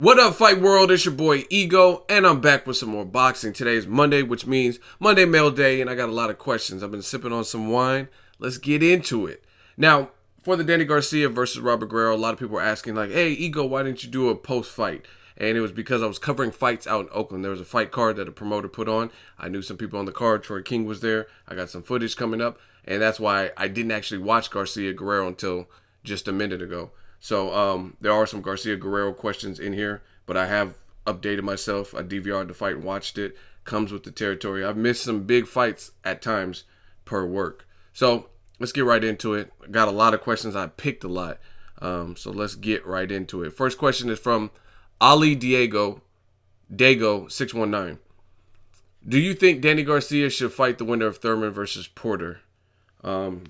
What up, fight world? It's your boy Ego, and I'm back with some more boxing. Today is Monday, which means Monday Mail Day, and I got a lot of questions. I've been sipping on some wine. Let's get into it. Now, for the Danny Garcia versus Robert Guerrero, a lot of people were asking, like, hey, Ego, why didn't you do a post-fight? And it was because I was covering fights out in Oakland. There was a fight card that a promoter put on. I knew some people on the card. Troy King was there. I got some footage coming up, and that's why I didn't actually watch Garcia-Guerrero until just a minute ago. So there are some Garcia-Guerrero questions in here, but I have updated myself. I DVR'd the fight and watched it. Comes with the territory. I've missed some big fights at times per work. So let's get right into it. I got a lot of questions. I picked a lot. So let's get right into it. First question is from Ali Dago 619. Do you think Danny Garcia should fight the winner of Thurman versus Porter? I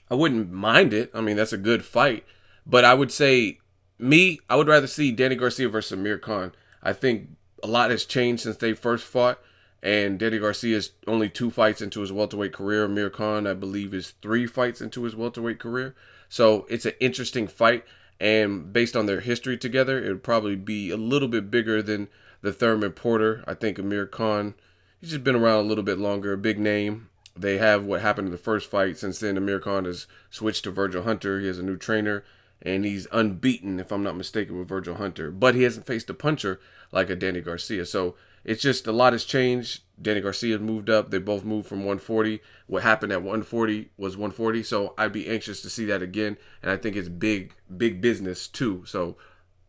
wouldn't mind it. I mean, that's a good fight. But I would say, I would rather see Danny Garcia versus Amir Khan. I think a lot has changed since they first fought. And Danny Garcia is only 2 fights into his welterweight career. Amir Khan, I believe, is 3 fights into his welterweight career. So it's an interesting fight. And based on their history together, it would probably be a little bit bigger than the Thurman Porter. I think Amir Khan, he's just been around a little bit longer, a big name. They have what happened in the first fight. Since then, Amir Khan has switched to Virgil Hunter. He has a new trainer. And he's unbeaten, if I'm not mistaken, with Virgil Hunter. But he hasn't faced a puncher like a Danny Garcia. So it's just a lot has changed. Danny Garcia moved up. They both moved from 140. What happened at 140 was 140. So I'd be anxious to see that again. And I think it's big business too. So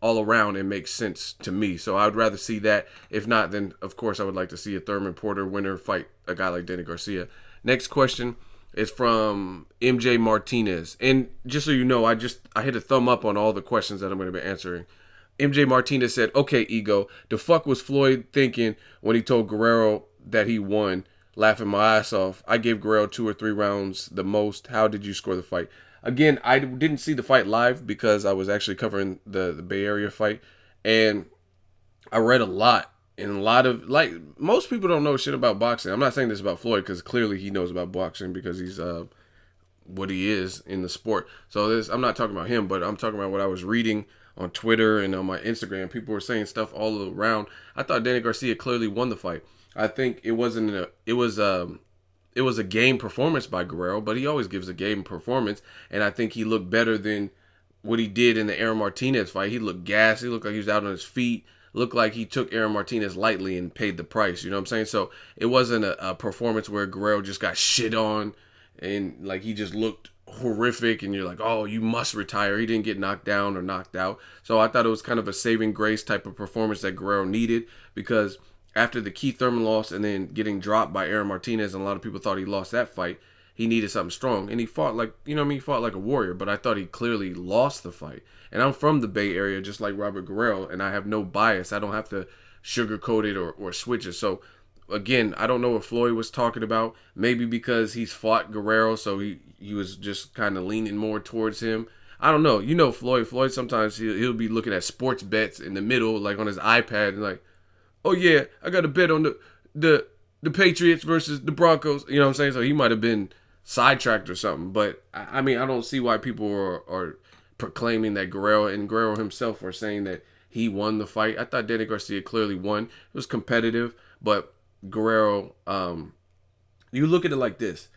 all around, it makes sense to me. So I would rather see that. If not, then of course I would like to see a Thurman Porter winner fight a guy like Danny Garcia. Next question is from MJ Martinez. And just so you know, I hit a thumb up on all the questions that I'm going to be answering. MJ Martinez said, okay, Ego, the fuck was Floyd thinking when he told Guerrero that he won? Laughing my ass off. I gave Guerrero 2 or 3 rounds the most. How did you score the fight? Again, I didn't see the fight live because I was actually covering the Bay Area fight. And I read a lot. And a lot of, like, most people don't know shit about boxing. I'm not saying this about Floyd because clearly he knows about boxing because he's what he is in the sport. So I'm not talking about him, but I'm talking about what I was reading on Twitter and on my Instagram. People were saying stuff all around. I thought Danny Garcia clearly won the fight. I think it was a game performance by Guerrero, but he always gives a game performance. And I think he looked better than what he did in the Errol Martinez fight. He looked gassed. He looked like he was out on his feet. Looked like he took Errol Martinez lightly and paid the price. You know what I'm saying? So it wasn't a performance where Guerrero just got shit on and like he just looked horrific and you're like, oh, you must retire. He didn't get knocked down or knocked out. So I thought it was kind of a saving grace type of performance that Guerrero needed because after the Keith Thurman loss and then getting dropped by Errol Martinez, and a lot of people thought he lost that fight, he needed something strong. And he fought like, you know what I mean? He fought like a warrior, but I thought he clearly lost the fight. And I'm from the Bay Area, just like Robert Guerrero, and I have no bias. I don't have to sugarcoat it or switch it. So, again, I don't know what Floyd was talking about. Maybe because he's fought Guerrero, so he was just kind of leaning more towards him. I don't know. You know Floyd. Floyd sometimes he'll be looking at sports bets in the middle, like on his iPad, and like, oh, yeah, I got a bet on the Patriots versus the Broncos. You know what I'm saying? So he might have been sidetracked or something. But, I mean, I don't see why people are proclaiming that Guerrero and Guerrero himself were saying that he won the fight. I thought Danny Garcia clearly won. It was competitive, but Guerrero, you look at it like this.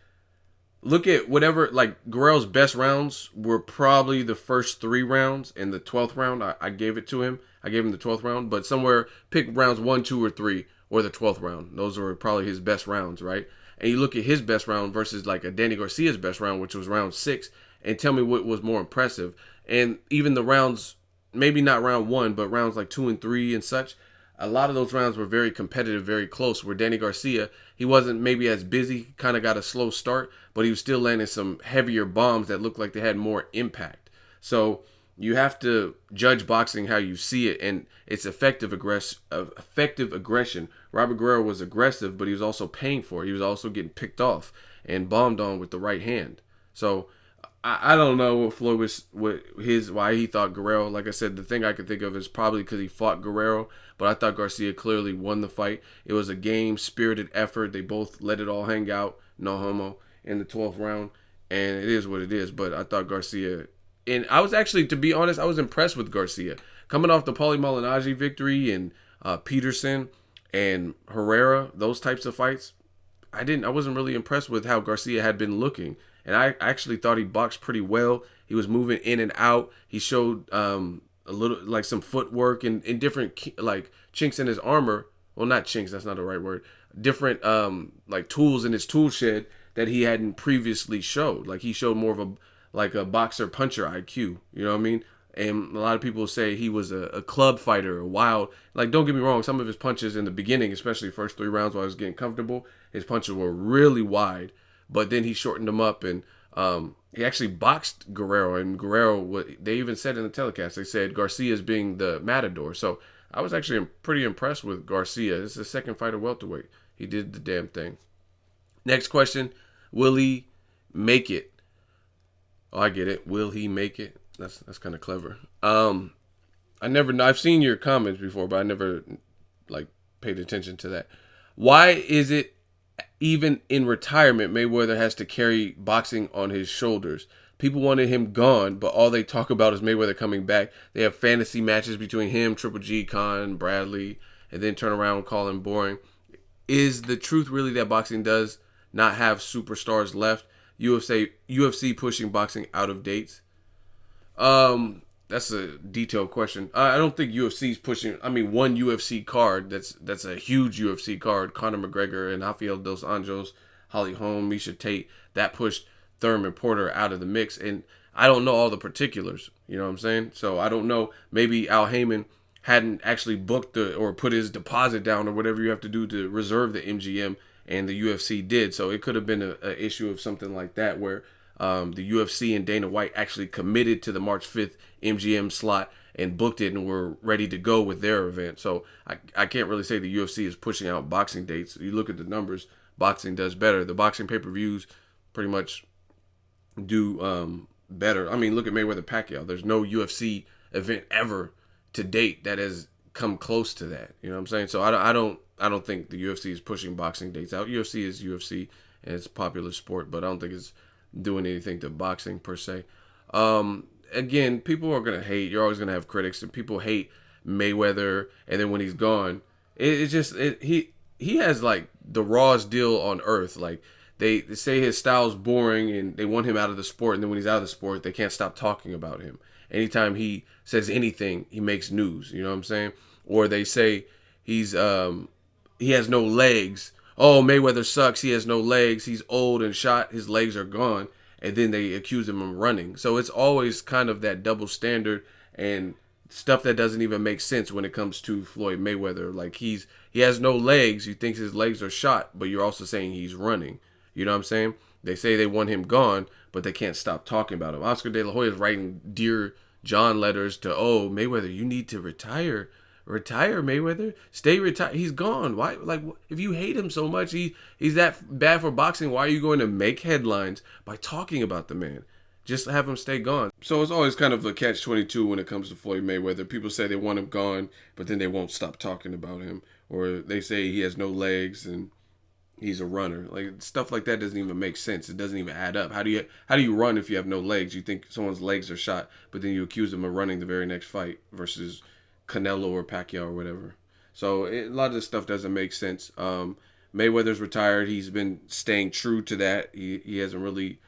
Look at whatever, like Guerrero's best rounds were probably the first 3 rounds, and the 12th round, I gave it to him. I gave him the 12th round, but somewhere, pick rounds 1, 2, or 3, or the 12th round. Those were probably his best rounds, right? And you look at his best round versus like a Danny Garcia's best round, which was round 6, and tell me what was more impressive. And even the rounds, maybe not round 1, but rounds like 2 and 3 and such, a lot of those rounds were very competitive, very close, where Danny Garcia, he wasn't maybe as busy, kind of got a slow start, but he was still landing some heavier bombs that looked like they had more impact. So you have to judge boxing how you see it, and it's effective aggression. Robert Guerrero was aggressive, but he was also paying for it. He was also getting picked off and bombed on with the right hand. So I don't know what Floyd was, why he thought Guerrero. Like I said, the thing I could think of is probably because he fought Guerrero, but I thought Garcia clearly won the fight. It was a game, spirited effort. They both let it all hang out, no homo, in the 12th round, and it is what it is. But I thought Garcia And I was actually, to be honest, I was impressed with Garcia. Coming off the Paulie Malignaggi victory and Peterson and Herrera, those types of fights, I wasn't really impressed with how Garcia had been looking. And I actually thought he boxed pretty well. He was moving in and out. He showed a little, like, some footwork and different, like, chinks in his armor. Well, not chinks, that's not the right word. Different like tools in his tool shed that he hadn't previously showed. Like, he showed more of a boxer puncher IQ. You know what I mean? And a lot of people say he was a club fighter, a wild. Like, don't get me wrong, some of his punches in the beginning, especially first 3 rounds while I was getting comfortable, his punches were really wide. But then he shortened them up, and he actually boxed Guerrero. And Guerrero, they even said in the telecast, they said Garcia's being the matador. So I was actually pretty impressed with Garcia. This is the second fighter welterweight. He did the damn thing. Next question, will he make it? Oh, I get it. Will he make it? That's kind of clever. I've seen your comments before, but I never like paid attention to that. Why is it even in retirement Mayweather has to carry boxing on his shoulders? People wanted him gone, but all they talk about is Mayweather coming back. They have fantasy matches between him, Triple G, Khan, Bradley, and then turn around and call him boring. Is the truth really that boxing does not have superstars left? UFC pushing boxing out of dates? That's a detailed question. I don't think UFC's pushing. I mean, one UFC card that's a huge UFC card. Conor McGregor and Rafael dos Anjos, Holly Holm, Miesha Tate, that pushed Thurman Porter out of the mix. And I don't know all the particulars. You know what I'm saying? So I don't know. Maybe Al Heyman hadn't actually booked or put his deposit down or whatever you have to do to reserve the MGM, and the UFC did. So it could have been an issue of something like that where the UFC and Dana White actually committed to the March 5th MGM slot and booked it and were ready to go with their event. So I can't really say the UFC is pushing out boxing dates. You look at the numbers, boxing does better. The boxing pay-per-views pretty much do better. I mean, look at Mayweather Pacquiao. There's no UFC event ever to date that has come close to that. You know what I'm saying? So I don't think the UFC is pushing boxing dates out. UFC is UFC and it's a popular sport, but I don't think it's doing anything to boxing per se. Again, people are gonna hate. You're always gonna have critics, and people hate Mayweather. And then when he's gone, he has like the rawest deal on earth. Like they say his style's boring, and they want him out of the sport. And then when he's out of the sport, they can't stop talking about him. Anytime he says anything, he makes news. You know what I'm saying? Or they say he has no legs. Oh, Mayweather sucks. He has no legs. He's old and shot. His legs are gone. And then they accuse him of running. So it's always kind of that double standard and stuff that doesn't even make sense when it comes to Floyd Mayweather. Like he has no legs. You think his legs are shot, but you're also saying he's running. You know what I'm saying? They say they want him gone, but they can't stop talking about him. Oscar De La Hoya is writing Dear John letters to, oh, Mayweather, you need to retire. Retire, Mayweather. Stay retired. He's gone. Why? Like, if you hate him so much, he's that bad for boxing. Why are you going to make headlines by talking about the man? Just have him stay gone. So it's always kind of a catch-22 when it comes to Floyd Mayweather. People say they want him gone, but then they won't stop talking about him. Or they say he has no legs and he's a runner. Like, stuff like that doesn't even make sense. It doesn't even add up. How do you run if you have no legs? You think someone's legs are shot, but then you accuse them of running the very next fight versus Canelo or Pacquiao or whatever. So a lot of this stuff doesn't make sense. Mayweather's retired. He's been staying true to that. He hasn't really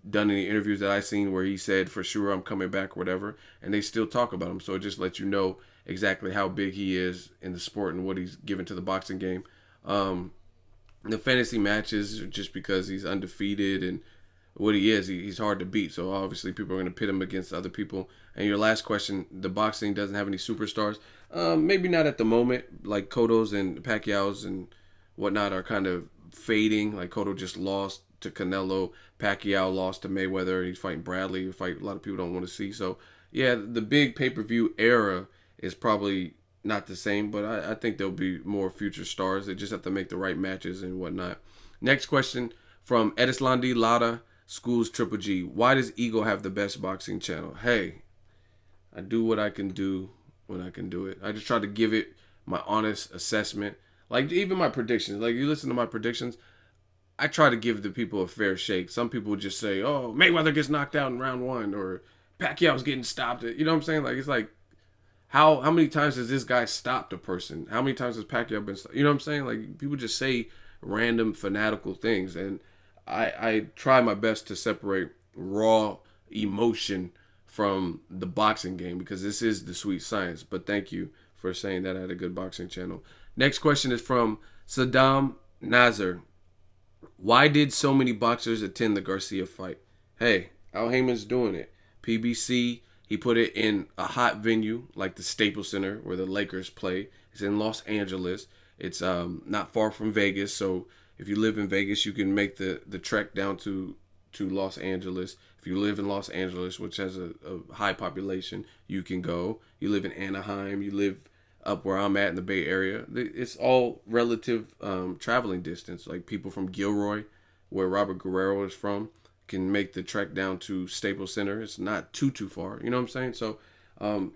done any interviews that I've seen where he said for sure I'm coming back or whatever, and they still talk about him. So it just lets you know exactly how big he is in the sport and what he's given to the boxing game. The fantasy matches, just because he's undefeated and what he is, he's hard to beat. So obviously people are going to pit him against other people. And your last question, the boxing doesn't have any superstars. Maybe not at the moment. Like Cotto's and Pacquiao's and whatnot are kind of fading. Like Cotto just lost to Canelo. Pacquiao lost to Mayweather. He's fighting Bradley, a fight a lot of people don't want to see. So yeah, the big pay-per-view era is probably not the same, but I think there'll be more future stars. They just have to make the right matches and whatnot. Next question from ERISLANDY, LARA, Schools Triple G. Why does Ego have the best boxing channel? Hey, I do what I can do when I can do it. I just try to give it my honest assessment. Like even my predictions. Like you listen to my predictions, I try to give the people a fair shake. Some people just say, oh, Mayweather gets knocked out in round 1 or Pacquiao's getting stopped. You know what I'm saying? Like, it's like, how many times has this guy stopped a person? How many times has Pacquiao been stopped? You know what I'm saying? Like, people just say random fanatical things, and I try my best to separate raw emotion from the boxing game, because this is the sweet science. But thank you for saying that I had a good boxing channel. Next question is from Saddam Nazar. Why did so many boxers attend the Garcia fight? Hey, Al Heyman's doing it. PBC, he put it in a hot venue like the Staples Center where the Lakers play. It's in Los Angeles. It's not far from Vegas, so if you live in Vegas, you can make the trek down to Los Angeles. If you live in Los Angeles, which has a high population, you can go. You live in Anaheim, you live up where I'm at in the Bay Area. It's all relative traveling distance. Like, people from Gilroy, where Robert Guerrero is from, can make the trek down to Staples Center. It's not too far. You know what I'm saying? So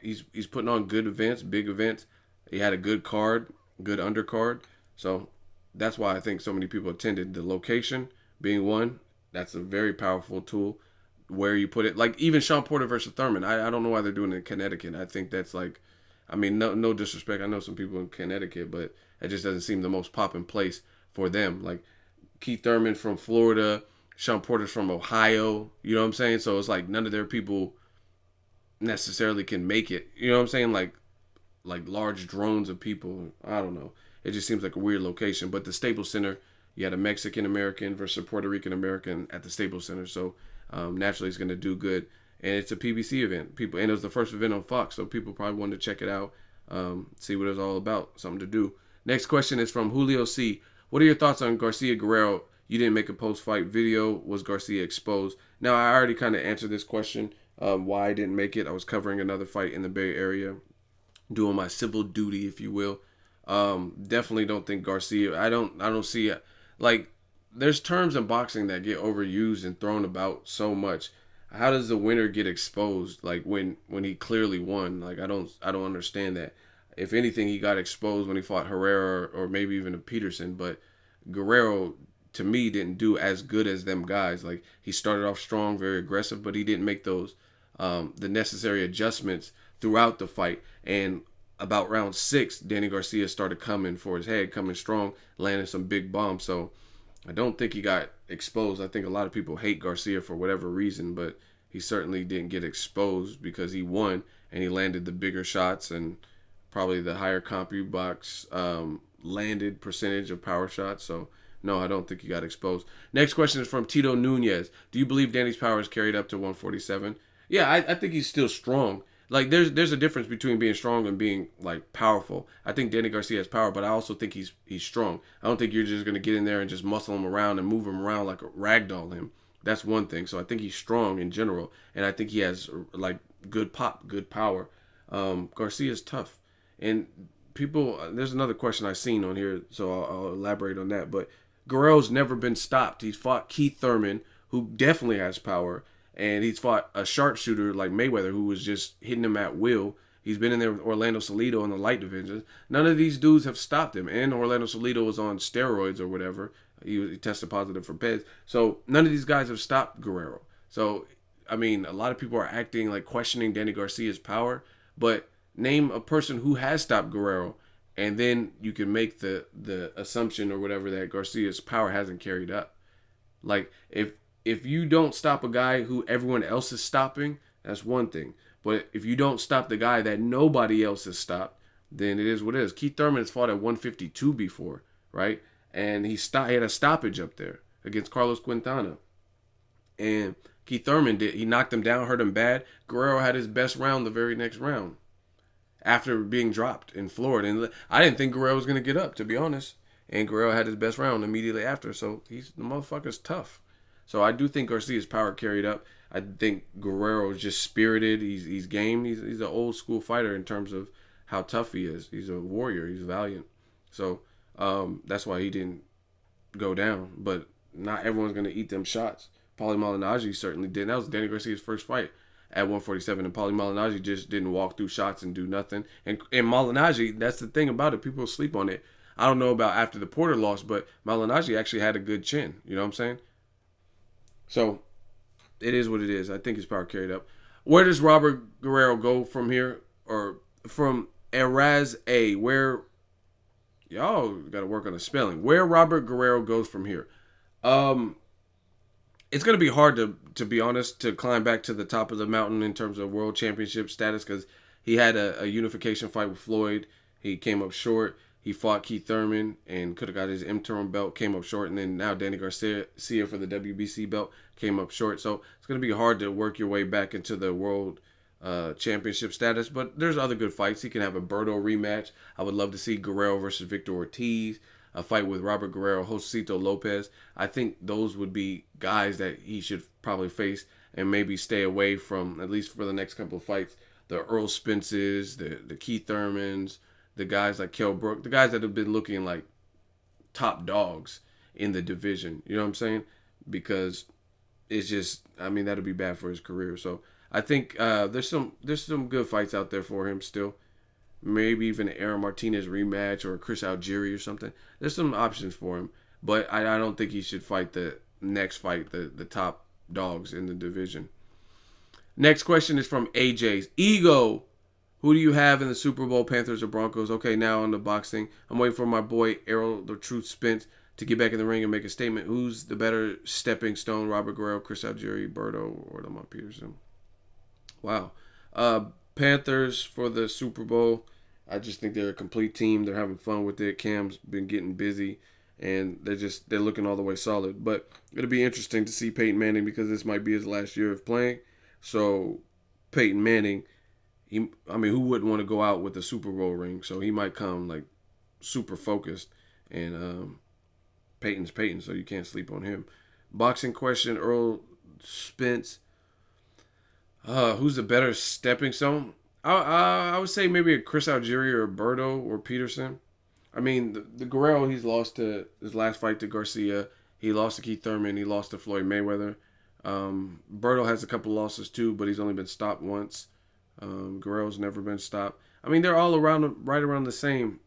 he's putting on good events, big events. He had a good card, good undercard. So that's why I think so many people attended. The location being one, that's a very powerful tool. Where you put it, like even Shawn Porter versus Thurman. I don't know why they're doing it in Connecticut. I think that's like, I mean, no disrespect. I know some people in Connecticut, but it just doesn't seem the most popping place for them. Like, Keith Thurman from Florida, Shawn Porter's from Ohio. You know what I'm saying? So it's like none of their people necessarily can make it. You know what I'm saying? Like large drones of people. I don't know. It just seems like a weird location. But the Staples Center, you had a Mexican American versus a Puerto Rican American at the Staples Center. So naturally, it's going to do good. And it's a PBC event. And it was the first event on Fox, so people probably wanted to check it out, see what it's all about, something to do. Next question is from Julio C. What are your thoughts on Garcia-Guerrero? You didn't make a post-fight video. Was Garcia exposed? Now, I already kind of answered this question, why I didn't make it. I was covering another fight in the Bay Area, doing my civil duty, if you will. Definitely don't think Garcia. I don't see it. Like, there's terms in boxing that get overused and thrown about so much. How does the winner get exposed? Like, when he clearly won. Like, I don't understand that. If anything, he got exposed when he fought Herrera or maybe even a Peterson. But Guerrero, to me, didn't do as good as them guys. Like, he started off strong, very aggressive, but he didn't make those the necessary adjustments throughout the fight. And about round 6, Danny Garcia started coming for his head, coming strong, landing some big bombs. So I don't think he got exposed. I think a lot of people hate Garcia for whatever reason, but he certainly didn't get exposed because he won and he landed the bigger shots and probably the higher CompuBox landed percentage of power shots. So no, I don't think he got exposed. Next question is from Tito Nunez. Do you believe Danny's power is carried up to 147? Yeah, I think he's still strong. Like, there's a difference between being strong and being, like, powerful. I think Danny Garcia has power, but I also think he's strong. I don't think you're just going to get in there and just muscle him around and move him around like a ragdoll him. That's one thing. So I think he's strong in general, and I think he has, like, good pop, good power. Garcia's tough. And people, there's another question I've seen on here, so I'll elaborate on that. But Guerrero's never been stopped. He's fought Keith Thurman, who definitely has power. And he's fought a sharpshooter like Mayweather, who was just hitting him at will. He's been in there with Orlando Salido in the light division. None of these dudes have stopped him. And Orlando Salido was on steroids or whatever. He tested positive for PEDs. So none of these guys have stopped Guerrero. So, I mean, a lot of people are acting like questioning Danny Garcia's power. But name a person who has stopped Guerrero, and then you can make the assumption or whatever that Garcia's power hasn't carried up. Like, if you don't stop a guy who everyone else is stopping, that's one thing. But if you don't stop the guy that nobody else has stopped, then it is what it is. Keith Thurman has fought at 152 before, right? And he had a stoppage up there against Carlos Quintana. And Keith Thurman he knocked him down, hurt him bad. Guerrero had his best round the very next round after being dropped in Florida. And I didn't think Guerrero was going to get up, to be honest. And Guerrero had his best round immediately after. So the motherfucker's tough. So I do think Garcia's power carried up. I think Guerrero is just spirited. He's game. He's an old school fighter in terms of how tough he is. He's a warrior. He's valiant. So that's why he didn't go down. But not everyone's going to eat them shots. Paulie Malignaggi certainly didn't. That was Danny Garcia's first fight at 147. And Paulie Malignaggi just didn't walk through shots and do nothing. And Malignaggi, that's the thing about it. People sleep on it. I don't know about after the Porter loss, but Malignaggi actually had a good chin. You know what I'm saying? So, it is what it is. I think his power carried up. Where does Robert Guerrero go from here? Or from A? Where y'all got to work on the spelling. Where Robert Guerrero goes from here? Um, it's gonna be hard to be honest to climb back to the top of the mountain in terms of world championship status because he had a unification fight with Floyd. He came up short. He fought Keith Thurman and could have got his interim belt, came up short, and then now Danny Garcia for the WBC belt came up short. So it's gonna be hard to work your way back into the world championship status. But there's other good fights. He can have a Berto rematch. I would love to see Guerrero versus Victor Ortiz, a fight with Robert Guerrero, Josito Lopez. I think those would be guys that he should probably face and maybe stay away from, at least for the next couple of fights. The Errol Spences, the Keith Thurmans, the guys like Kell Brook, the guys that have been looking like top dogs in the division. You know what I'm saying? Because it's just, I mean, that'd be bad for his career. So I think there's some good fights out there for him still. Maybe even an Aaron Martinez rematch or a Chris Algieri or something. There's some options for him. But I don't think he should fight the next fight, the top dogs in the division. Next question is from AJ's. Ego, who do you have in the Super Bowl, Panthers or Broncos? Okay, now on the boxing. I'm waiting for my boy Errol, the Truth Spence, to get back in the ring and make a statement. Who's the better stepping stone, Robert Guerrero, Chris Algieri, Berto, or Lamont Peterson? Wow. Panthers for the Super Bowl. I just think they're a complete team. They're having fun with it. Cam's been getting busy, and they're looking all the way solid. But it'll be interesting to see Peyton Manning because this might be his last year of playing. So Peyton Manning, who wouldn't want to go out with a Super Bowl ring? So he might come like super focused, and Peyton's Peyton, so you can't sleep on him. Boxing question: Errol Spence. Who's the better stepping stone? I would say maybe a Chris Algieri or Berto or Peterson. I mean, the Guerrero, he's lost to his last fight to Garcia. He lost to Keith Thurman. He lost to Floyd Mayweather. Berto has a couple losses too, but he's only been stopped once. Guerrero's never been stopped. I mean, they're all right around the same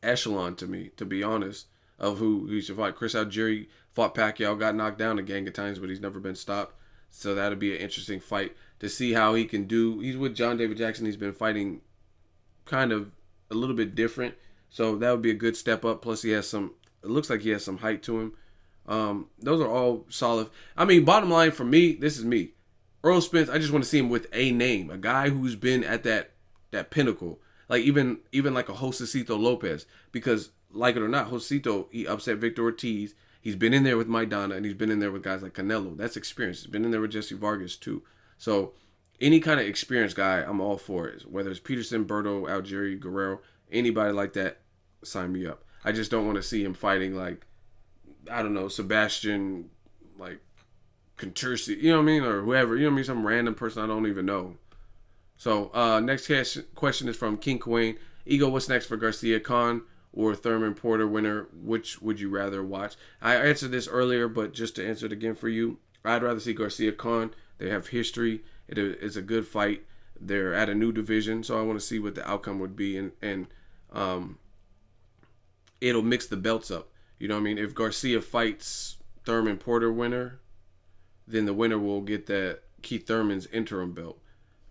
echelon to me, to be honest, of who he should fight. Chris Algieri fought Pacquiao, got knocked down a gang of times, but he's never been stopped. So that'll be an interesting fight to see how he can do. He's with John David Jackson. He's been fighting kind of a little bit different. So that would be a good step up. Plus, it looks like he has some height to him. Those are all solid. I mean, bottom line for me, this is me. Errol Spence, I just want to see him with a name. A guy who's been at that pinnacle. Like even like a Josito Lopez. Because, like it or not, Josito, he upset Victor Ortiz. He's been in there with Maidana, and he's been in there with guys like Canelo. That's experience. He's been in there with Jesse Vargas, too. So any kind of experienced guy, I'm all for it. Whether it's Peterson, Berto, Algieri, Guerrero, anybody like that, sign me up. I just don't want to see him fighting like, I don't know, Sebastian, like, Contursi, you know what I mean? Or whoever, you know what I mean? Some random person I don't even know. So next question is from King Queen. Ego, what's next for Garcia-Khan or Thurman Porter winner? Which would you rather watch? I answered this earlier, but just to answer it again for you, I'd rather see Garcia-Khan. They have history. It's a good fight. They're at a new division, so I want to see what the outcome would be, and it'll mix the belts up. You know what I mean? If Garcia fights Thurman Porter winner, then the winner will get that Keith Thurman's interim belt.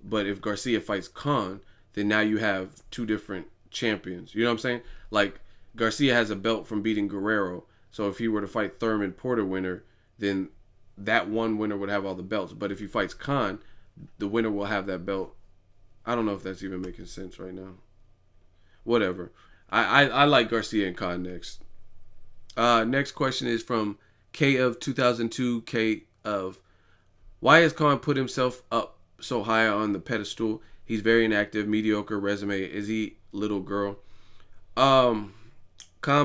But if Garcia fights Khan, then now you have two different champions. You know what I'm saying? Like, Garcia has a belt from beating Guerrero. So if he were to fight Thurman Porter winner, then that one winner would have all the belts. But if he fights Khan, the winner will have that belt. I don't know if that's even making sense right now. Whatever. I like Garcia and Khan next. Next question is from K of 2002. K of, why has Khan put himself up so high on the pedestal? He's very inactive, mediocre resume. Is he little girl? Khan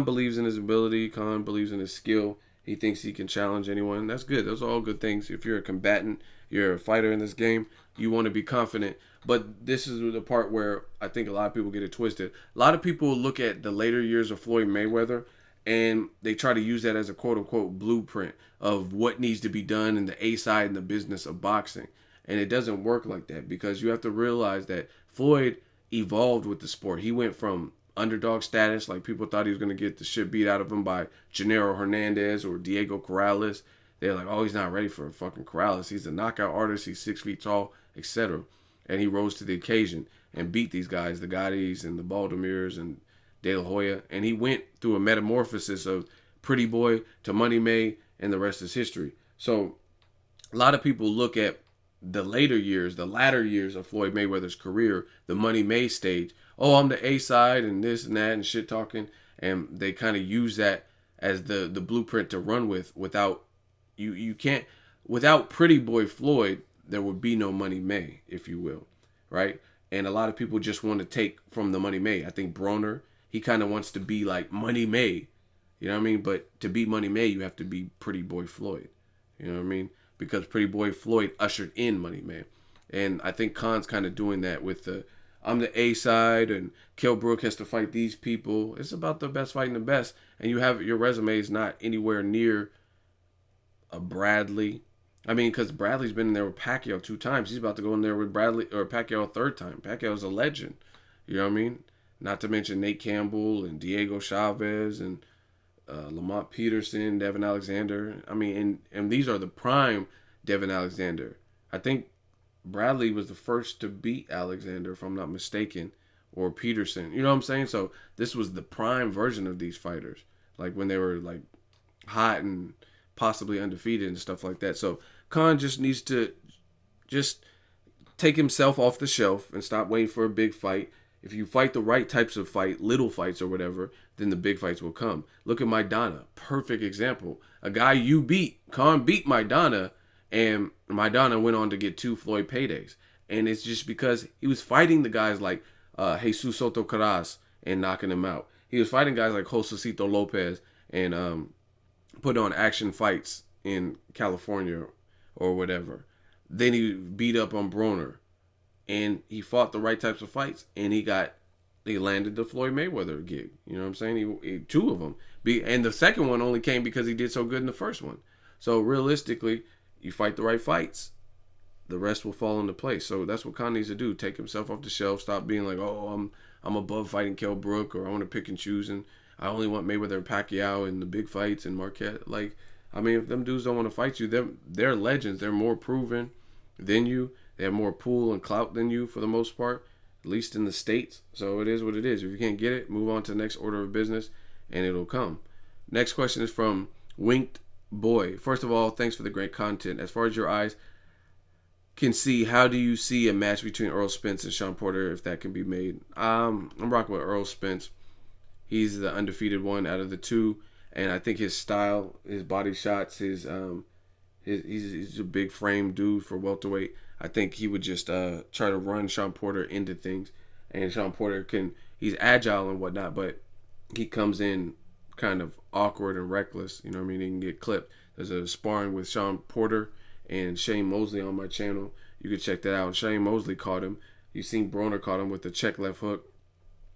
believes in his ability. Khan believes in his skill. He thinks he can challenge anyone. That's good. Those are all good things. If you're a combatant, you're a fighter in this game, you want to be confident. But this is the part where I think a lot of people get it twisted. A lot of people look at the later years of Floyd Mayweather and they try to use that as a quote-unquote blueprint of what needs to be done in the A side in the business of boxing. And it doesn't work like that, because you have to realize that Floyd evolved with the sport. He went from underdog status, like people thought he was going to get the shit beat out of him by Gennaro Hernandez or Diego Corrales. They're like, oh, he's not ready for fucking Corrales. He's a knockout artist. He's 6 feet tall. etc. And he rose to the occasion and beat these guys, the Gottis and the Baldemirs and De La Hoya. And he went through a metamorphosis of Pretty Boy to Money May, and the rest is history. So a lot of people look at the later years, the latter years of Floyd Mayweather's career, the Money May stage. Oh, I'm the A side and this and that and shit talking. And they kind of use that as the blueprint to run with. Without you can't, without Pretty Boy Floyd, there would be no Money May, if you will, right? And a lot of people just want to take from the Money May. I think Broner, he kind of wants to be like Money May, you know what I mean? But to be Money May, you have to be Pretty Boy Floyd, you know what I mean? Because Pretty Boy Floyd ushered in Money May. And I think Khan's kind of doing that with the, I'm the A side and Kell Brook has to fight these people. It's about the best fighting the best. And you have, your resume is not anywhere near a Bradley. I mean, because Bradley's been in there with Pacquiao 2 times. He's about to go in there with Bradley or Pacquiao a 3rd time. Pacquiao's a legend. You know what I mean? Not to mention Nate Campbell and Diego Chavez and Lamont Peterson, Devin Alexander. I mean, and these are the prime Devin Alexander. I think Bradley was the first to beat Alexander, if I'm not mistaken, or Peterson. You know what I'm saying? So this was the prime version of these fighters, like when they were like hot and possibly undefeated and stuff like that. So Khan just needs to just take himself off the shelf and stop waiting for a big fight. If you fight the right types of fight, little fights or whatever, then the big fights will come. Look at Maidana. Perfect example. A guy you beat. Khan beat Maidana, and Maidana went on to get 2 Floyd paydays. And it's just because he was fighting the guys like Jesus Soto Caras and knocking them out. He was fighting guys like Josecito Lopez and put on action fights in California or whatever. Then he beat up on Broner. And he fought the right types of fights, and he landed the Floyd Mayweather gig. You know what I'm saying? He 2 of them. And the second one only came because he did so good in the first one. So realistically, you fight the right fights, the rest will fall into place. So that's what Khan needs to do. Take himself off the shelf. Stop being like, oh, I'm above fighting Kell Brook, or I want to pick and choose, and I only want Mayweather and Pacquiao in the big fights and Marquette. Like, I mean, if them dudes don't want to fight you, they're legends. They're more proven than you. They have more pull and clout than you for the most part, at least in the States. So it is what it is. If you can't get it, move on to the next order of business, and it'll come. Next question is from Winked Boy. First of all, thanks for the great content. As far as your eyes can see, how do you see a match between Errol Spence and Shawn Porter, if that can be made? I'm rocking with Errol Spence. He's the undefeated one out of the 2, and I think his style, his body shots, he's a big frame dude for welterweight. I think he would just try to run Shawn Porter into things. And Shawn Porter he's agile and whatnot, but he comes in kind of awkward and reckless. You know what I mean? He can get clipped. There's a sparring with Shawn Porter and Shane Mosley on my channel. You can check that out. And Shane Mosley caught him. You've seen Broner caught him with the check left hook.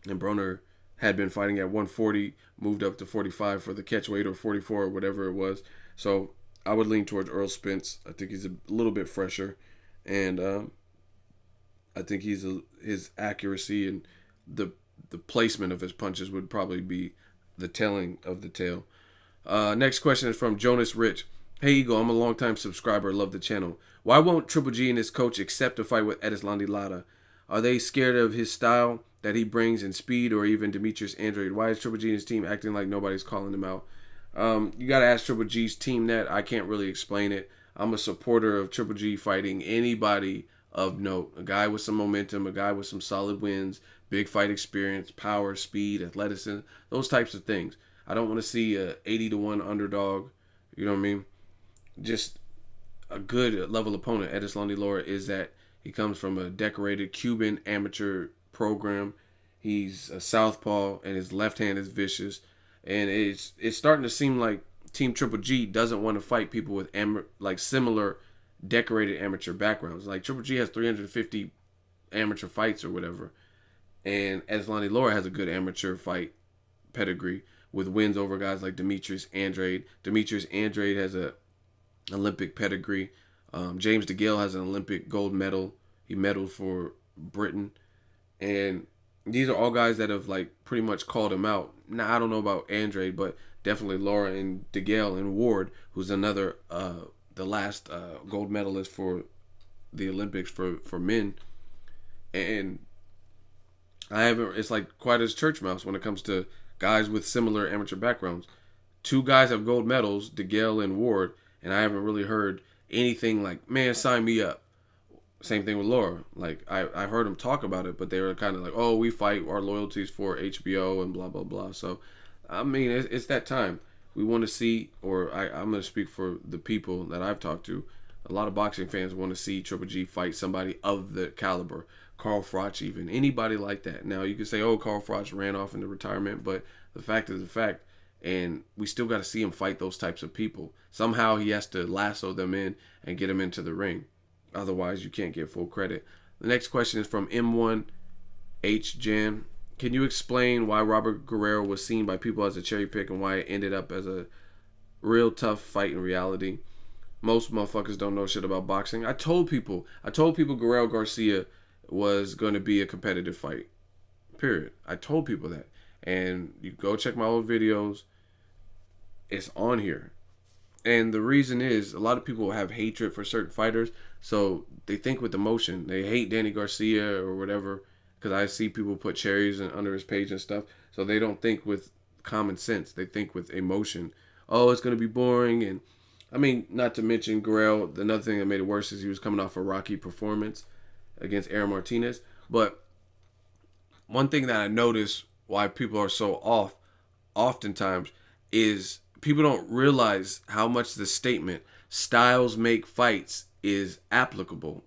And Broner had been fighting at 140, moved up to 45 for the catch weight, or 44 or whatever it was. So I would lean towards Errol Spence. I think he's a little bit fresher. And I think his accuracy and the placement of his punches would probably be the telling of the tale. Next question is from Jonas Rich. Hey, Eagle, I'm a longtime subscriber. Love the channel. Why won't Triple G and his coach accept a fight with ERISLANDY Lara? Are they scared of his style that he brings in speed, or even Demetrius Android? Why is Triple G and his team acting like nobody's calling him out? You got to ask Triple G's team that. I can't really explain it. I'm a supporter of Triple G fighting anybody of note. A guy with some momentum, a guy with some solid wins, big fight experience, power, speed, athleticism, those types of things. I don't want to see a 80-1 underdog. You know what I mean? Just a good level opponent. ERISLANDY Lara is that he comes from a decorated Cuban amateur program. He's a southpaw, and his left hand is vicious. And it's starting to seem like Team Triple G doesn't want to fight people with similar decorated amateur backgrounds. Like, Triple G has 350 amateur fights or whatever, and ERISLANDY Lara has a good amateur fight pedigree with wins over guys like Demetrius Android. Demetrius Android has a Olympic pedigree. James DeGale has an Olympic gold medal. He medaled for Britain, and these are all guys that have pretty much called him out. Now, I don't know about Android, but definitely Lara and DeGale and Ward, who's another, the last gold medalist for the Olympics for men, and I haven't. It's like quite as church mouse when it comes to guys with similar amateur backgrounds. Two guys have gold medals, DeGale and Ward, and I haven't really heard anything like, man, sign me up. Same thing with Laura. Like, I heard them talk about it, but they were kind of like, oh, we fight our loyalties for HBO and blah, blah, blah. So, I mean, it's that time. We want to see, or I'm going to speak for the people that I've talked to. A lot of boxing fans want to see Triple G fight somebody of the caliber. Carl Froch even. Anybody like that. Now, you can say, oh, Carl Froch ran off into retirement, but the fact is the fact. And we still got to see him fight those types of people. Somehow he has to lasso them in and get them into the ring. Otherwise, you can't get full credit. The next question is from M1H Jan. Can you explain why Robert Guerrero was seen by people as a cherry pick and why it ended up as a real tough fight in reality? Most motherfuckers don't know shit about boxing. I told people Guerrero Garcia was going to be a competitive fight. Period. I told people that. And you go check my old videos. It's on here. And the reason is, a lot of people have hatred for certain fighters, so they think with emotion. They hate Danny Garcia or whatever, because I see people put cherries under his page and stuff, so they don't think with common sense. They think with emotion. Oh, it's going to be boring. And I mean, not to mention Guerrero, another thing that made it worse is he was coming off a rocky performance against Errol Martinez. But one thing that I noticed why people are so off oftentimes is people don't realize how much the statement styles make fights is applicable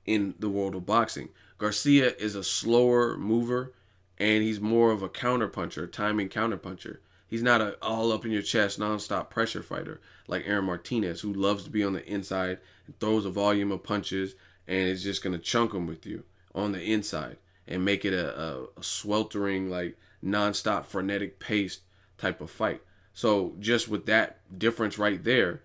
in the world of boxing. Garcia is a slower mover, and he's more of a counterpuncher, timing counterpuncher. He's not an all up in your chest, nonstop pressure fighter like Errol Martinez, who loves to be on the inside and throws a volume of punches and is just going to chunk them with you on the inside and make it a sweltering, like, nonstop frenetic paced type of fight. So just with that difference right there,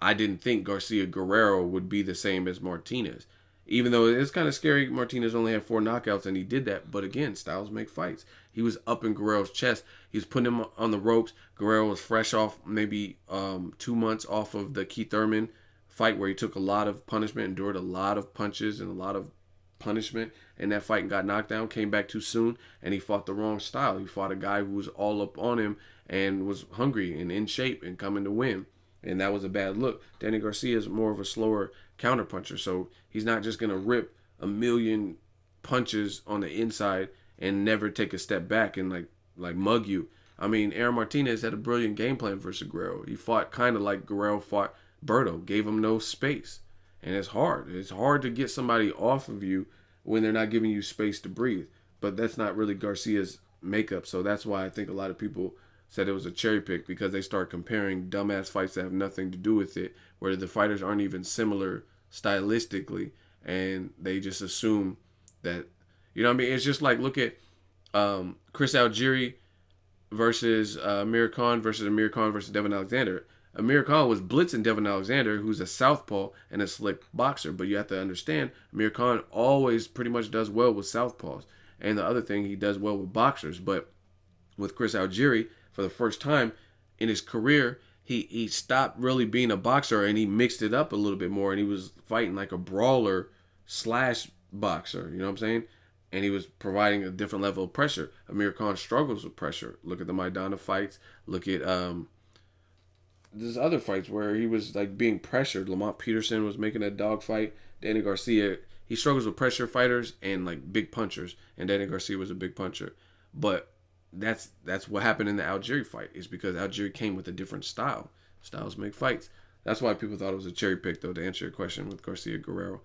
I didn't think Garcia Guerrero would be the same as Martinez. Even though it's kind of scary, Martinez only had 4 knockouts and he did that. But again, styles make fights. He was up in Guerrero's chest. He was putting him on the ropes. Guerrero was fresh off maybe 2 months off of the Keith Thurman fight where he took a lot of punishment, endured a lot of punches and a lot of punishment in that fight and got knocked down, came back too soon, and he fought the wrong style. He fought a guy who was all up on him and was hungry and in shape and coming to win. And that was a bad look. Danny Garcia is more of a slower counterpuncher, so he's not just going to rip a million punches on the inside and never take a step back and like mug you. I mean, Errol Martinez had a brilliant game plan versus Guerrero. He fought kind of like Guerrero fought Berto, gave him no space. And it's hard. It's hard to get somebody off of you when they're not giving you space to breathe. But that's not really Garcia's makeup. So that's why I think a lot of people said it was a cherry pick, because they start comparing dumbass fights that have nothing to do with it, where the fighters aren't even similar stylistically, and they just assume that, you know what I mean? It's just like, look at Chris Algieri versus Amir Khan versus Devin Alexander. Amir Khan was blitzing Devin Alexander, who's a southpaw and a slick boxer. But you have to understand, Amir Khan always pretty much does well with southpaws. And the other thing, he does well with boxers. But with Chris Algieri, for the first time in his career, he stopped really being a boxer and he mixed it up a little bit more. And he was fighting like a brawler slash boxer, you know what I'm saying? And he was providing a different level of pressure. Amir Khan struggles with pressure. Look at the Maidana fights. Look at there's other fights where he was like being pressured. Lamont Peterson was making a dog fight. Danny Garcia, he struggles with pressure fighters and like big punchers. And Danny Garcia was a big puncher. But that's what happened in the Algieri fight, is because Algieri came with a different style. Styles make fights. That's why people thought it was a cherry pick, though, to answer your question with Garcia Guerrero.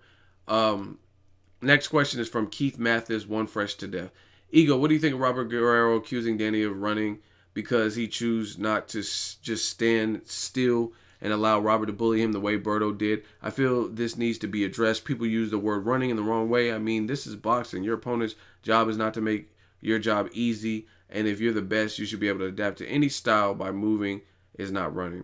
Next question is from Keith Mathis, One Fresh to Death. Ego, what do you think of Robert Guerrero accusing Danny of running because he chose not to just stand still and allow Robert to bully him the way Berto did? I feel this needs to be addressed. People use the word running in the wrong way. I mean, this is boxing. Your opponent's job is not to make your job easy. And if you're the best, you should be able to adapt to any style by moving, is not running.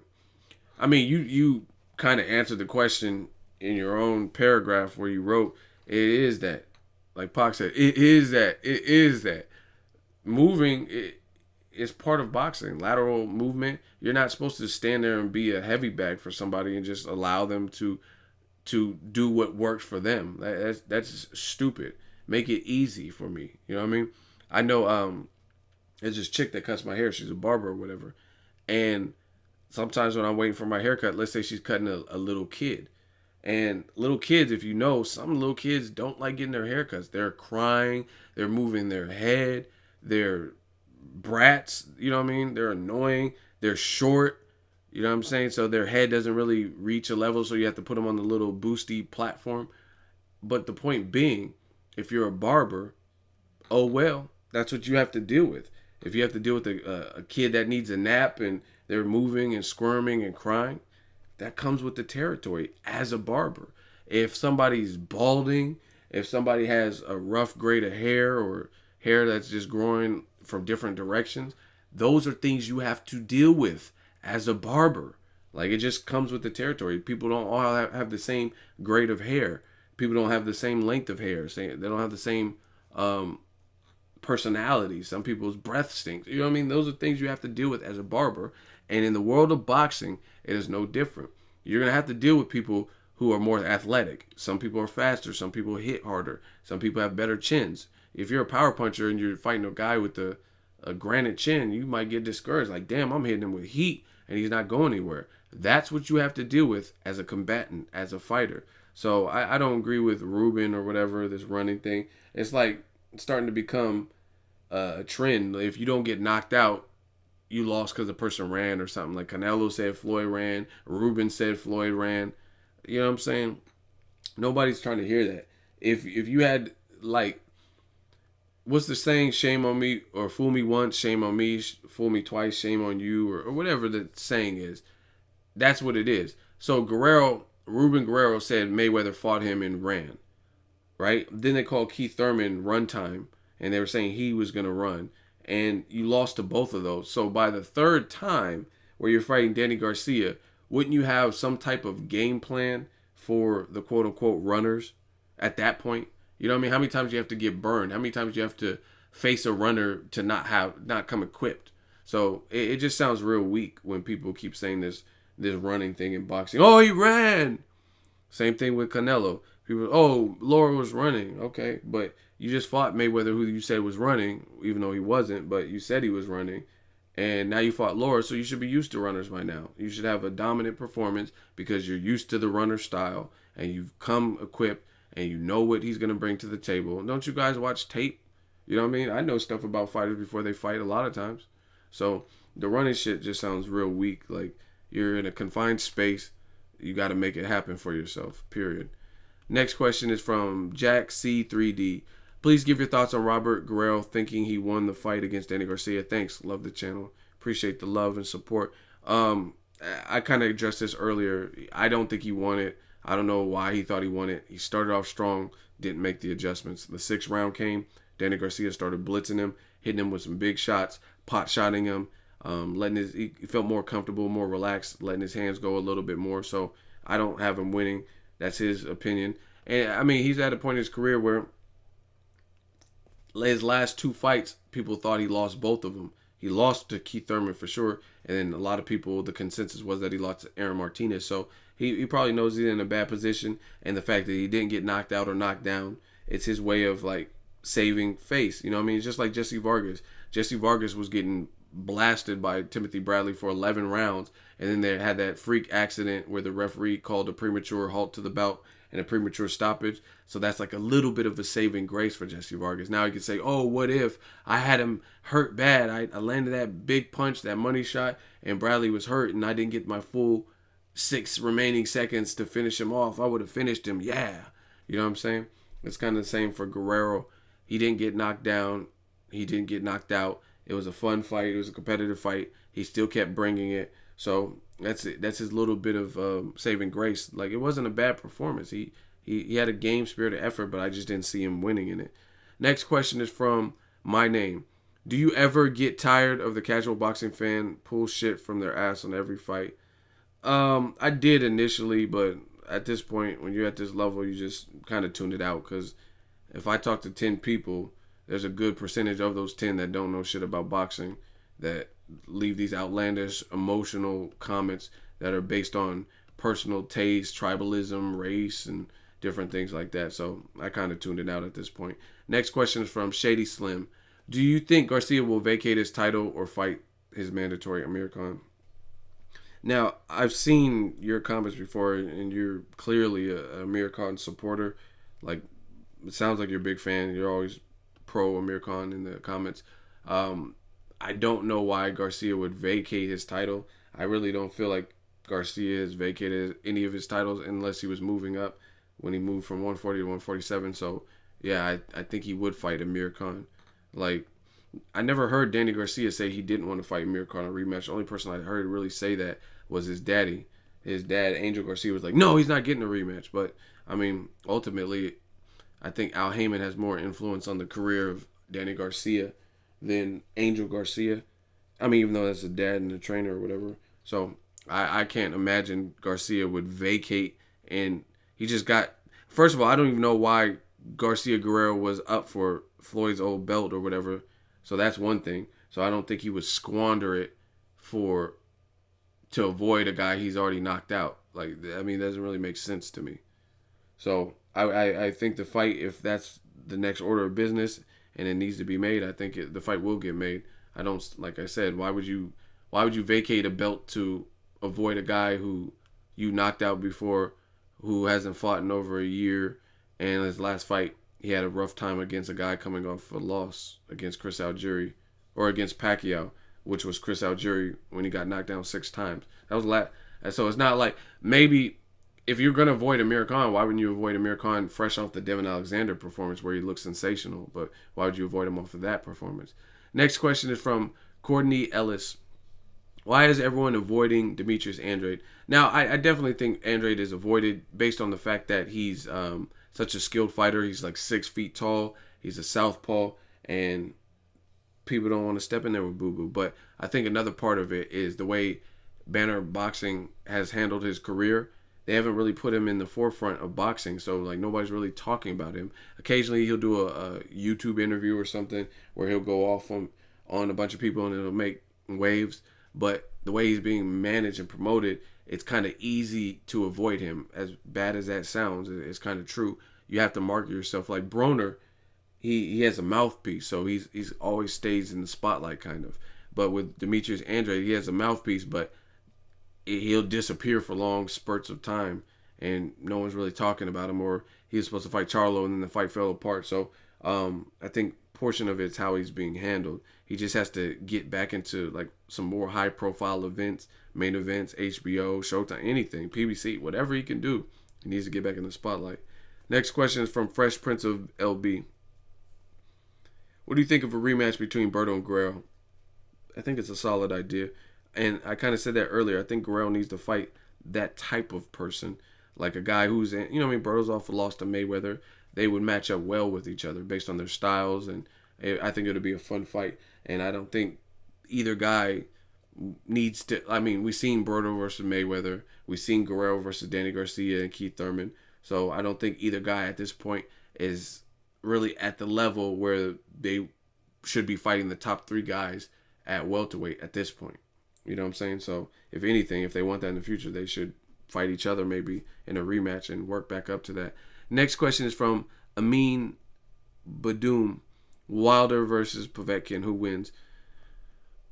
I mean, you kind of answered the question in your own paragraph where you wrote, it is that. Like Pac said, it is that. It is that. Moving is part of boxing. Lateral movement. You're not supposed to stand there and be a heavy bag for somebody and just allow them to to do what works for them. That's stupid. Make it easy for me. You know what I mean? I know there's this chick that cuts my hair. She's a barber or whatever. And sometimes when I'm waiting for my haircut, let's say she's cutting a little kid. And little kids, if you know, some little kids don't like getting their haircuts. They're crying. They're moving their head. They're brats. You know what I mean? They're annoying. They're short. You know what I'm saying? So their head doesn't really reach a level, so you have to put them on the little boosty platform. But the point being, if you're a barber, oh well, that's what you have to deal with. If you have to deal with a kid that needs a nap and they're moving and squirming and crying, that comes with the territory as a barber. If somebody's balding, if somebody has a rough grade of hair or hair that's just growing from different directions, those are things you have to deal with as a barber. Like, it just comes with the territory. People don't all have the same grade of hair. People don't have the same length of hair. They don't have the same personality. Some people's breath stinks. You know what I mean? Those are things you have to deal with as a barber. And in the world of boxing, it is no different. You're going to have to deal with people who are more athletic. Some people are faster. Some people hit harder. Some people have better chins. If you're a power puncher and you're fighting a guy with a granite chin, you might get discouraged. Like, damn, I'm hitting him with heat and he's not going anywhere. That's what you have to deal with as a combatant, as a fighter. So I don't agree with Ruben or whatever, this running thing. It's like starting to become a trend. If you don't get knocked out, you lost because the person ran or something. Like Canelo said Floyd ran. Ruben said Floyd ran. You know what I'm saying? Nobody's trying to hear that. If you had, like, what's the saying? Shame on me, or fool me once, shame on me. Fool me twice, shame on you, or whatever the saying is. That's what it is. So Ruben Guerrero said Mayweather fought him and ran. Right? Then they called Keith Thurman run time, and they were saying he was going to run. And you lost to both of those. So by the third time where you're fighting Danny Garcia, wouldn't you have some type of game plan for the quote-unquote runners at that point? You know what I mean? How many times do you have to get burned? How many times do you have to face a runner to not come equipped? So it just sounds real weak when people keep saying this running thing in boxing. Oh, he ran. Same thing with Canelo. People, oh, Lara was running. Okay, but you just fought Mayweather, who you said was running, even though he wasn't, but you said he was running. And now you fought Lara, so you should be used to runners by now. You should have a dominant performance because you're used to the runner style and you've come equipped and you know what he's going to bring to the table. Don't you guys watch tape? You know what I mean? I know stuff about fighters before they fight a lot of times. So the running shit just sounds real weak. Like, you're in a confined space. You got to make it happen for yourself, period. Next question is from Jack C3D. Please give your thoughts on Robert Guerrero thinking he won the fight against Danny Garcia. Thanks. Love the channel. Appreciate the love and support. I kind of addressed this earlier. I don't think he won it. I don't know why he thought he won it. He started off strong, didn't make the adjustments. The sixth round came. Danny Garcia started blitzing him, hitting him with some big shots, pot-shotting him, he felt more comfortable, more relaxed, letting his hands go a little bit more. So I don't have him winning. That's his opinion. And, I mean, he's at a point in his career where his last two fights, people thought he lost both of them. He lost to Keith Thurman for sure. And then a lot of people, the consensus was that he lost to Aaron Martinez. So he probably knows he's in a bad position. And the fact that he didn't get knocked out or knocked down, it's his way of, like, saving face. You know what I mean? It's just like Jesse Vargas. Jesse Vargas was getting blasted by Timothy Bradley for 11 rounds. And then they had that freak accident where the referee called a premature halt to the bout and a premature stoppage. So that's like a little bit of a saving grace for Jesse Vargas. Now he can say, oh, what if I had him hurt bad? I landed that big punch, that money shot, and Bradley was hurt, and I didn't get my full 6 remaining seconds to finish him off. I would have finished him, yeah. You know what I'm saying? It's kind of the same for Guerrero. He didn't get knocked down. He didn't get knocked out. It was a fun fight. It was a competitive fight. He still kept bringing it. So that's it. That's his little bit of saving grace. Like, it wasn't a bad performance. He had a game, spirit, and effort, but I just didn't see him winning in it. Next question is from My Name. Do you ever get tired of the casual boxing fan pull shit from their ass on every fight? I did initially, but at this point, when you're at this level, you just kind of tune it out. Because if I talk to 10 people, there's a good percentage of those 10 that don't know shit about boxing, that leave these outlandish, emotional comments that are based on personal taste, tribalism, race, and different things like that. So I kind of tuned it out at this point. Next question is from Shady Slim. Do you think Garcia will vacate his title or fight his mandatory Amir Khan? Now, I've seen your comments before, and you're clearly a Amir Khan supporter. Like, it sounds like you're a big fan. You're always pro Amir Khan in the comments. I don't know why Garcia would vacate his title. I really don't feel like Garcia has vacated any of his titles unless he was moving up when he moved from 140 to 147. So, yeah, I think he would fight Amir Khan. Like, I never heard Danny Garcia say he didn't want to fight Amir Khan a rematch. The only person I heard really say that was his daddy. His dad, Angel Garcia, was like, no, he's not getting a rematch. But, I mean, ultimately, I think Al Heyman has more influence on the career of Danny Garcia than Angel Garcia. I mean, even though that's a dad and a trainer or whatever. So, I can't imagine Garcia would vacate. And he just got... First of all, I don't even know why Garcia-Guerrero was up for Floyd's old belt or whatever. So that's one thing. So I don't think he would squander it to avoid a guy he's already knocked out. Like, I mean, it doesn't really make sense to me. So I think the fight, if that's the next order of business and it needs to be made, I think the fight will get made. I don't, like I said, why would you vacate a belt to avoid a guy who you knocked out before, who hasn't fought in over a year, and his last fight he had a rough time against a guy coming off a loss against Chris Algieri, or against Pacquiao, which was Chris Algieri when he got knocked down 6 times. That was so it's not like, maybe if you're gonna avoid Amir Khan, why wouldn't you avoid Amir Khan fresh off the Devin Alexander performance where he looked sensational? But why would you avoid him off of that performance? Next question is from Courtney Ellis. Why is everyone avoiding Demetrius Android? Now, I definitely think Andrade is avoided based on the fact that he's such a skilled fighter. He's like 6 feet tall. He's a southpaw, and people don't want to step in there with boo-boo. But I think another part of it is the way Banner Boxing has handled his career. They haven't really put him in the forefront of boxing, so like nobody's really talking about him. Occasionally he'll do a YouTube interview or something where he'll go off on a bunch of people and it'll make waves. But the way he's being managed and promoted, it's kind of easy to avoid him. As bad as that sounds, it's kind of true. You have to market yourself. Like Broner, he has a mouthpiece, so he's always stays in the spotlight kind of. But with Demetrius Android, he has a mouthpiece, but he'll disappear for long spurts of time, and no one's really talking about him. Or he was supposed to fight Charlo, and then the fight fell apart. So I think portion of it's how he's being handled. He just has to get back into like some more high-profile events, main events, HBO, Showtime, anything, PBC, whatever he can do. He needs to get back in the spotlight. Next question is from Fresh Prince of LB. What do you think of a rematch between Berto and Guerrero? I think it's a solid idea. And I kind of said that earlier. I think Guerrero needs to fight that type of person. Like a guy who's, Berto's off a loss to Mayweather. They would match up well with each other based on their styles. And I think it'll be a fun fight. And I don't think either guy needs to. I mean, we've seen Berto versus Mayweather. We've seen Guerrero versus Danny Garcia and Keith Thurman. So I don't think either guy at this point is really at the level where they should be fighting the top 3 guys at welterweight at this point. You know what I'm saying? So if anything, if they want that in the future, they should fight each other maybe in a rematch and work back up to that. Next question is from Amin Badoum. Wilder versus Povetkin, who wins?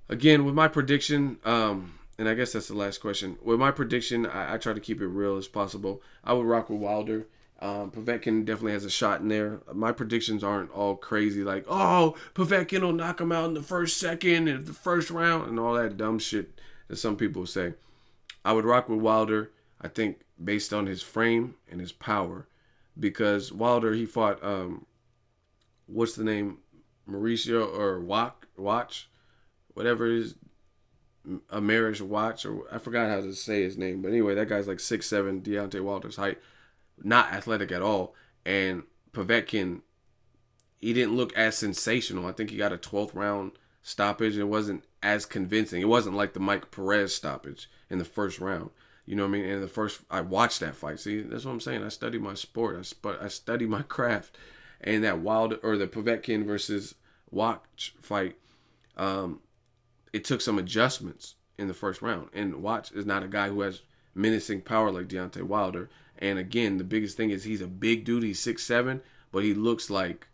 Again, with my prediction, and I guess that's the last question. With my prediction, I try to keep it real as possible. I would rock with Wilder. Povetkin definitely has a shot in there. My predictions aren't all crazy like, oh, Povetkin will knock him out in the first second and the first round and all that dumb shit that some people say. I would rock with Wilder, I think, based on his frame and his power. Because Wilder, he fought, what's the name? Mauricio or Watch, whatever it is, Amirish Watch, or I forgot how to say his name. But anyway, that guy's like 6'7", Deontay Wilder's height. Not athletic at all. And Povetkin, he didn't look as sensational. I think he got a 12th round stoppage. It wasn't as convincing. It wasn't like the Mike Perez stoppage in the first round. You know what I mean? And I watched that fight. See, that's what I'm saying. I study my sport. I study my craft. And that the Povetkin versus Watch fight, it took some adjustments in the first round. And Watch is not a guy who has menacing power like Deontay Wilder. And again, the biggest thing is he's a big dude. He's 6'7", but he looks like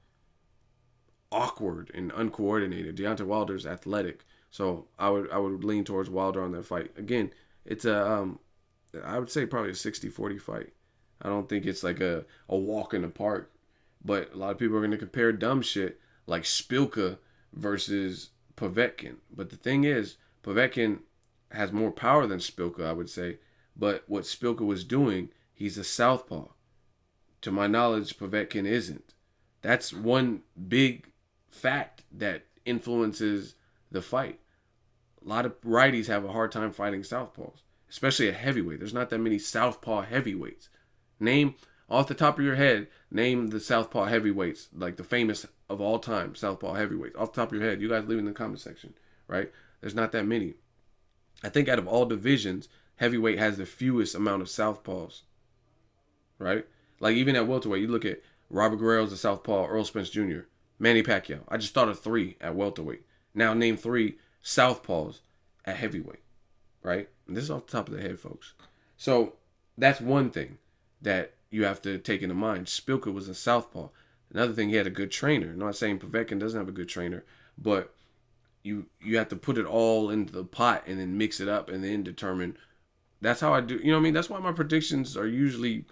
awkward and uncoordinated. Deontay Wilder's athletic, so I would lean towards Wilder on that fight. Again, it's a I would say probably a 60-40 fight. I don't think it's like a walk in the park. But a lot of people are going to compare dumb shit like Szpilka versus Povetkin. But the thing is, Povetkin has more power than Szpilka, I would say. But what Szpilka was doing, he's a southpaw. To my knowledge, Povetkin isn't. That's one big fact that influences the fight. A lot of righties have a hard time fighting southpaws, especially at heavyweight. There's not that many southpaw heavyweights. Name, off the top of your head, name the southpaw heavyweights, like the famous of all time southpaw heavyweights. Off the top of your head, you guys leave in the comment section, right? There's not that many. I think out of all divisions, heavyweight has the fewest amount of southpaws, right? Like even at welterweight, you look at Robert Guerreros, the southpaw, Errol Spence Jr., Manny Pacquiao. I just thought of 3 at welterweight. Now name 3 southpaws at heavyweight, right? And this is off the top of the head, folks. So that's one thing that you have to take into mind. Szpilka was a southpaw. Another thing, he had a good trainer. I'm not saying Povetkin doesn't have a good trainer, but you have to put it all into the pot and then mix it up and then determine. That's how I do. You know what I mean? That's why my predictions are usually,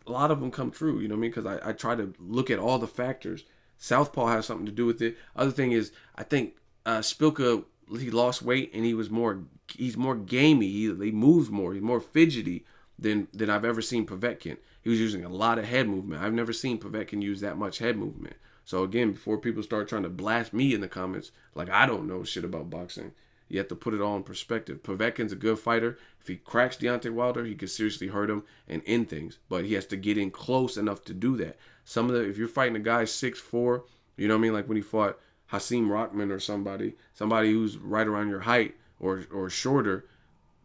a lot of them come true. You know what I mean? Because I try to look at all the factors. Southpaw has something to do with it. Other thing is, I think Szpilka, he lost weight and he's more gamey. He moves more. He's more fidgety than I've ever seen Povetkin. He was using a lot of head movement. I've never seen Povetkin use that much head movement. So again, before people start trying to blast me in the comments like I don't know shit about boxing, you have to put it all in perspective. Povetkin's a good fighter. If he cracks Deontay Wilder, he could seriously hurt him and end things. But he has to get in close enough to do that. If you're fighting a guy 6'4", you know what I mean? Like when he fought Hasim Rockman or somebody who's right around your height or shorter,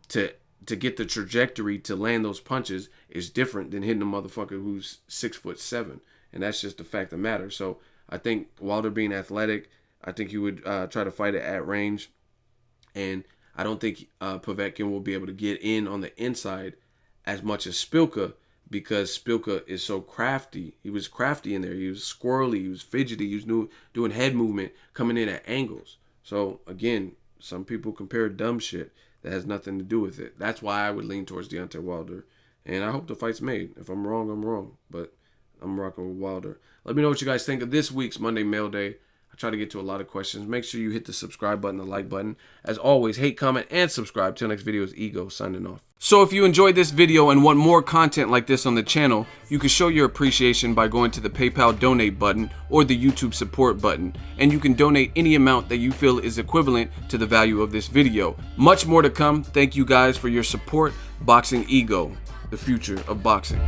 to get the trajectory to land those punches is different than hitting a motherfucker who's 6'7", and that's just the fact of the matter. So I think Wilder being athletic, I think he would try to fight it at range, and I don't think Povetkin will be able to get in on the inside as much as Szpilka, because Szpilka is so crafty. He was crafty in there. He was squirrely. He was fidgety. He was doing head movement, coming in at angles. So again, some people compare dumb shit that has nothing to do with it. That's why I would lean towards Deontay Wilder. And I hope the fight's made. If I'm wrong, I'm wrong. But I'm rocking with Wilder. Let me know what you guys think of this week's Monday Mail Day. I try to get to a lot of questions. Make sure you hit the subscribe button, the like button. As always, hate, comment, and subscribe. Till next video is Ego signing off. So if you enjoyed this video and want more content like this on the channel, you can show your appreciation by going to the PayPal donate button or the YouTube support button. And you can donate any amount that you feel is equivalent to the value of this video. Much more to come. Thank you guys for your support. Boxing Ego, the future of boxing.